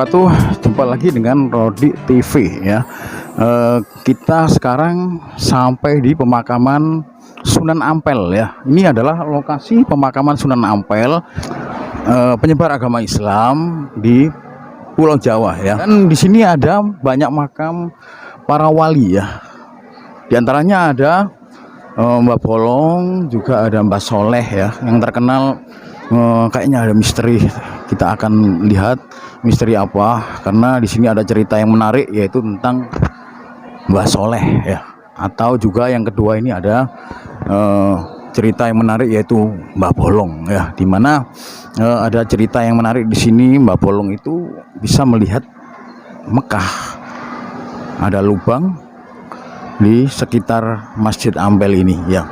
wabarakatuh. Jumpa lagi dengan Rodi TV ya. Kita sekarang sampai di pemakaman Sunan Ampel ya. Ini adalah lokasi pemakaman Sunan Ampel, penyebar agama Islam di Pulau Jawa ya. Dan di sini ada banyak makam para wali ya. Di antaranya ada Mbah Bolong, juga ada Mbah Soleh ya, yang terkenal. Kayaknya ada misteri. Kita akan lihat misteri apa, karena di sini ada cerita yang menarik, yaitu tentang Mbah Soleh ya. Atau juga yang kedua ini ada cerita yang menarik, yaitu Mbah Bolong ya, dimana ada cerita yang menarik di sini. Mbah Bolong itu bisa melihat Mekah, ada lubang di sekitar Masjid Ampel ini ya.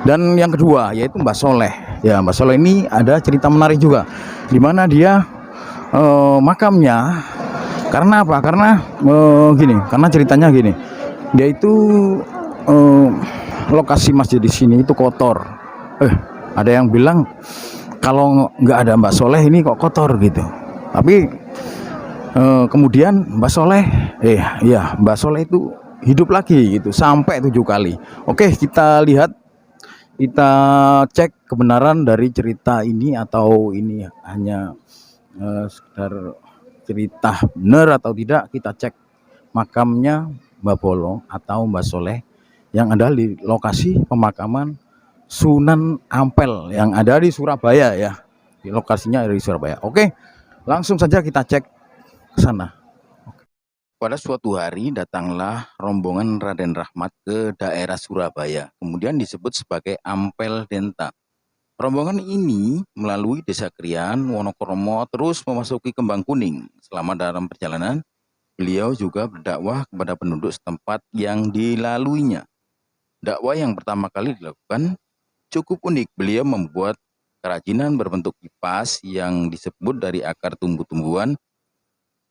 Dan yang kedua yaitu Mbah Soleh ya. Mbah Soleh ini ada cerita menarik juga, dimana dia makamnya, karena apa? Karena gini, karena ceritanya gini, dia itu lokasi masjid di sini itu kotor. Ada yang bilang kalau nggak ada Mbah Soleh ini kok kotor gitu. Tapi kemudian Mbah Soleh, ya Mbah Soleh itu hidup lagi gitu sampai 7 kali. Oke, kita lihat, kita cek kebenaran dari cerita ini, atau ini hanya sekedar cerita benar atau tidak. Kita cek makamnya Mbah Bolong atau Mbah Soleh yang ada di lokasi pemakaman Sunan Ampel yang ada di Surabaya ya. Di lokasinya ada di Surabaya. Oke, langsung saja kita cek ke sana. Pada suatu hari datanglah rombongan Raden Rahmat ke daerah Surabaya, kemudian disebut sebagai Ampel Denta. Rombongan ini melalui Desa Krian, Wonokromo, terus memasuki Kembang Kuning. Selama dalam perjalanan, beliau juga berdakwah kepada penduduk setempat yang dilaluinya. Dakwah yang pertama kali dilakukan cukup unik. Beliau membuat kerajinan berbentuk kipas yang disebut dari akar tumbuh-tumbuhan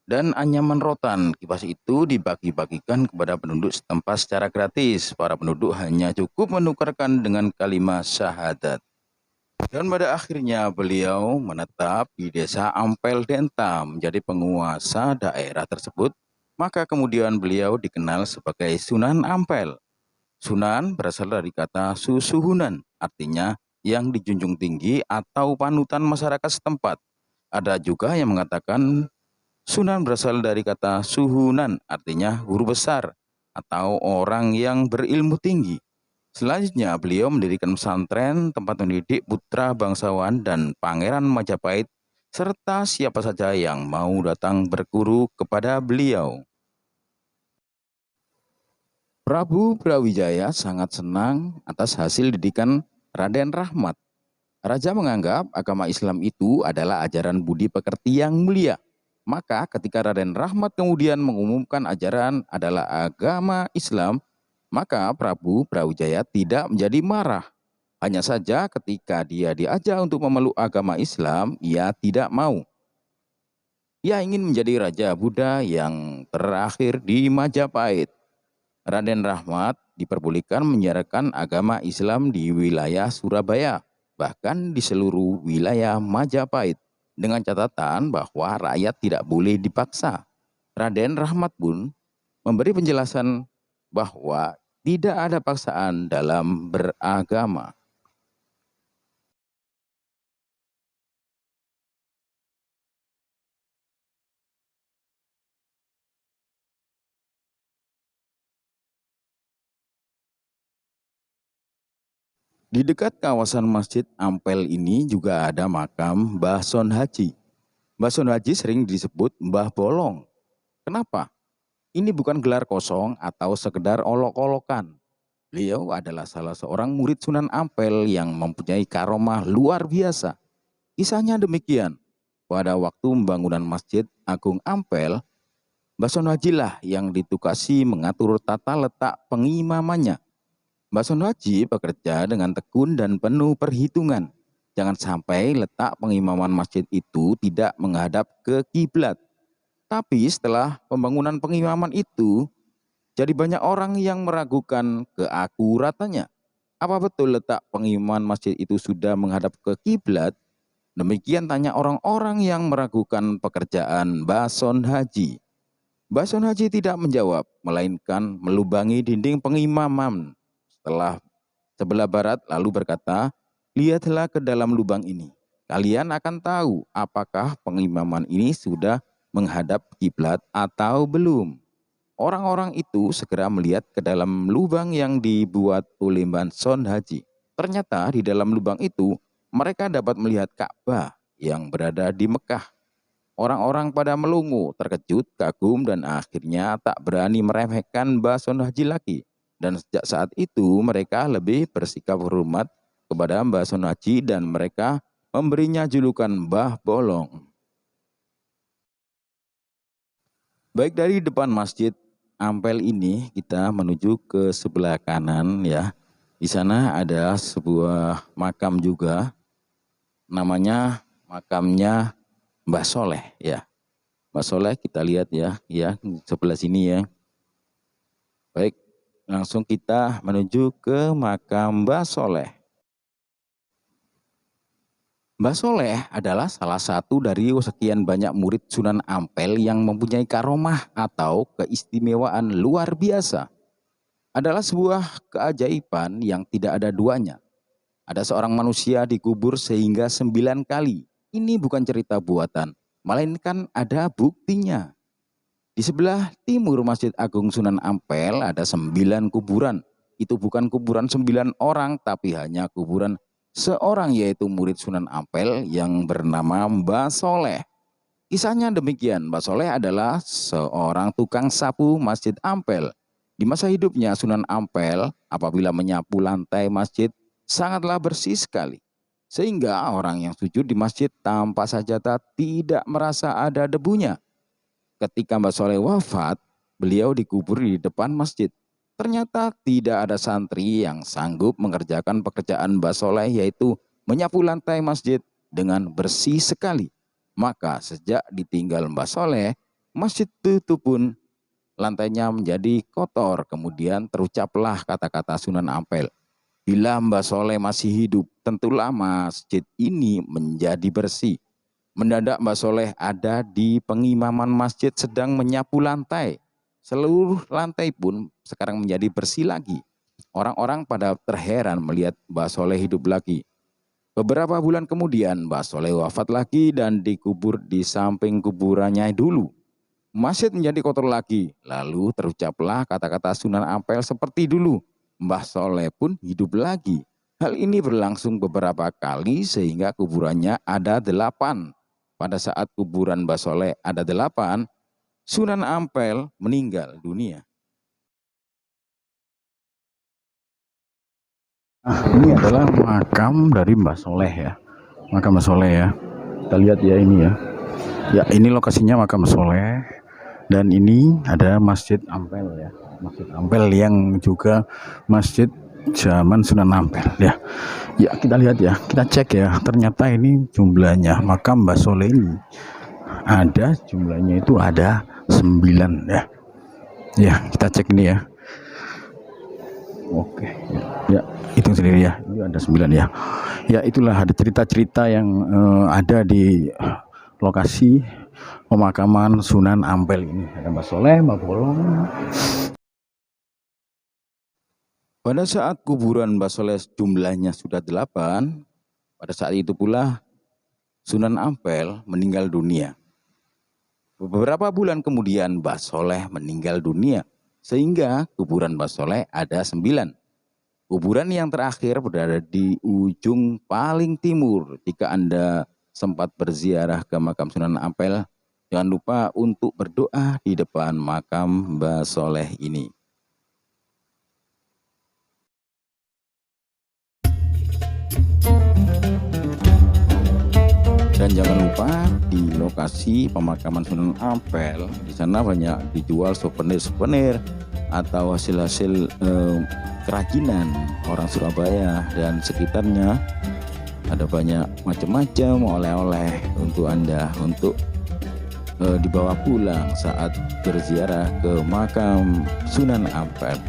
dan anyaman rotan. Kipas itu dibagi-bagikan kepada penduduk setempat secara gratis. Para penduduk hanya cukup menukarkan dengan kalimat syahadat. Dan pada akhirnya beliau menetap di Desa Ampel Denta menjadi penguasa daerah tersebut. Maka kemudian beliau dikenal sebagai Sunan Ampel. Sunan berasal dari kata susuhunan, artinya yang dijunjung tinggi atau panutan masyarakat setempat. Ada juga yang mengatakan Sunan berasal dari kata suhunan, artinya guru besar atau orang yang berilmu tinggi. Selanjutnya beliau mendirikan pesantren, tempat mendidik putra bangsawan dan pangeran Majapahit, serta siapa saja yang mau datang berguru kepada beliau. Prabu Brawijaya sangat senang atas hasil didikan Raden Rahmat. Raja menganggap agama Islam itu adalah ajaran budi pekerti yang mulia. Maka ketika Raden Rahmat kemudian mengumumkan ajaran adalah agama Islam, maka Prabu Brawijaya tidak menjadi marah. Hanya saja ketika dia diajak untuk memeluk agama Islam, ia tidak mau. Ia ingin menjadi Raja Buddha yang terakhir di Majapahit. Raden Rahmat diperbolehkan menyiarkan agama Islam di wilayah Surabaya, bahkan di seluruh wilayah Majapahit, dengan catatan bahwa rakyat tidak boleh dipaksa. Raden Rahmat pun memberi penjelasan bahwa tidak ada paksaan dalam beragama. Di dekat kawasan Masjid Ampel ini juga ada makam Mbah Son Haji. Mbah Son Haji sering disebut Mbah Bolong. Kenapa? Ini bukan gelar kosong atau sekedar olok-olokan. Beliau adalah salah seorang murid Sunan Ampel yang mempunyai karomah luar biasa. Kisahnya demikian. Pada waktu pembangunan Masjid Agung Ampel, Mbah Son Haji lah yang ditugasi mengatur tata letak pengimamannya. Mbah Son Haji bekerja dengan tekun dan penuh perhitungan. Jangan sampai letak pengimaman masjid itu tidak menghadap ke kiblat. Tapi setelah pembangunan pengimaman itu, jadi banyak orang yang meragukan keakuratannya. Apa betul letak pengimaman masjid itu sudah menghadap ke kiblat? Demikian tanya orang-orang yang meragukan pekerjaan Mbah Son Haji. Mbah Son Haji tidak menjawab, melainkan melubangi dinding pengimaman sebelah barat lalu berkata, "Lihatlah ke dalam lubang ini. Kalian akan tahu apakah pengimaman ini sudah menghadap kiblat atau belum." Orang-orang itu segera melihat ke dalam lubang yang dibuat oleh Mbah Son Haji. Ternyata di dalam lubang itu mereka dapat melihat Ka'bah yang berada di Mekah. Orang-orang pada melongo, terkejut, kagum, dan akhirnya tak berani meremehkan Mbah Son Haji lagi. Dan sejak saat itu mereka lebih bersikap hormat kepada Mbah Son Haji dan mereka memberinya julukan Mbah Bolong. Baik, dari depan Masjid Ampel ini kita menuju ke sebelah kanan ya. Di sana ada sebuah makam juga, namanya makamnya Mbah Soleh ya. Mbah Soleh kita lihat ya, sebelah sini ya. Baik, langsung kita menuju ke makam Mbah Soleh. Mbah Soleh adalah salah satu dari sekian banyak murid Sunan Ampel yang mempunyai karomah atau keistimewaan luar biasa. Adalah sebuah keajaiban yang tidak ada duanya. Ada seorang manusia dikubur sehingga 9 kali. Ini bukan cerita buatan, melainkan ada buktinya. Di sebelah timur Masjid Agung Sunan Ampel ada 9 kuburan. Itu bukan kuburan 9 orang, tapi hanya kuburan seorang, yaitu murid Sunan Ampel yang bernama Mbah Soleh. Kisahnya demikian, Mbah Soleh adalah seorang tukang sapu Masjid Ampel. Di masa hidupnya Sunan Ampel apabila menyapu lantai masjid sangatlah bersih sekali. Sehingga orang yang sujud di masjid tanpa sajadah tidak merasa ada debunya. Ketika Mbah Soleh wafat, beliau dikubur di depan masjid. Ternyata tidak ada santri yang sanggup mengerjakan pekerjaan Mbah Soleh, yaitu menyapu lantai masjid dengan bersih sekali. Maka sejak ditinggal Mbah Soleh, masjid itu pun lantainya menjadi kotor. Kemudian terucaplah kata-kata Sunan Ampel, "Bila Mbah Soleh masih hidup, tentulah masjid ini menjadi bersih." Mendadak Mbah Soleh ada di pengimaman masjid sedang menyapu lantai. Seluruh lantai pun sekarang menjadi bersih lagi. Orang-orang pada terheran melihat Mbah Soleh hidup lagi. Beberapa bulan kemudian Mbah Soleh wafat lagi dan dikubur di samping kuburannya dulu. Masjid menjadi kotor lagi. Lalu terucaplah kata-kata Sunan Ampel seperti dulu. Mbah Soleh pun hidup lagi. Hal ini berlangsung beberapa kali sehingga kuburannya ada 8. Pada saat kuburan Mbah Soleh ada 8, Sunan Ampel meninggal dunia. Ini adalah makam dari Mbah Soleh ya. Makam Mbah Soleh ya. Kita lihat ya ini ya. Ya, ini lokasinya makam Mbah Soleh. Dan ini ada Masjid Ampel ya. Masjid Ampel yang juga masjid zaman Sunan Ampel ya. Ya, kita lihat ya. Kita cek ya. Ternyata ini jumlahnya makam Mbah Soleh ini ada jumlahnya itu ada 9 ya. Ya, kita cek ini ya. Oke. Ya, hitung sendiri ya. Ini ada 9 ya. Ya, itulah ada cerita-cerita yang ada di lokasi pemakaman Sunan Ampel ini. Ada Mbah Soleh, Mbah Bolong. Pada saat kuburan Mbah Soleh jumlahnya sudah 8, pada saat itu pula Sunan Ampel meninggal dunia. Beberapa bulan kemudian Mbah Soleh meninggal dunia, sehingga kuburan Mbah Soleh ada 9. Kuburan yang terakhir berada di ujung paling timur. Jika Anda sempat berziarah ke makam Sunan Ampel, jangan lupa untuk berdoa di depan makam Mbah Soleh ini. Dan jangan lupa di lokasi pemakaman Sunan Ampel, di sana banyak dijual souvenir-souvenir atau hasil-hasil kerajinan orang Surabaya dan sekitarnya. Ada banyak macam-macam oleh-oleh untuk Anda untuk dibawa pulang saat berziarah ke makam Sunan Ampel.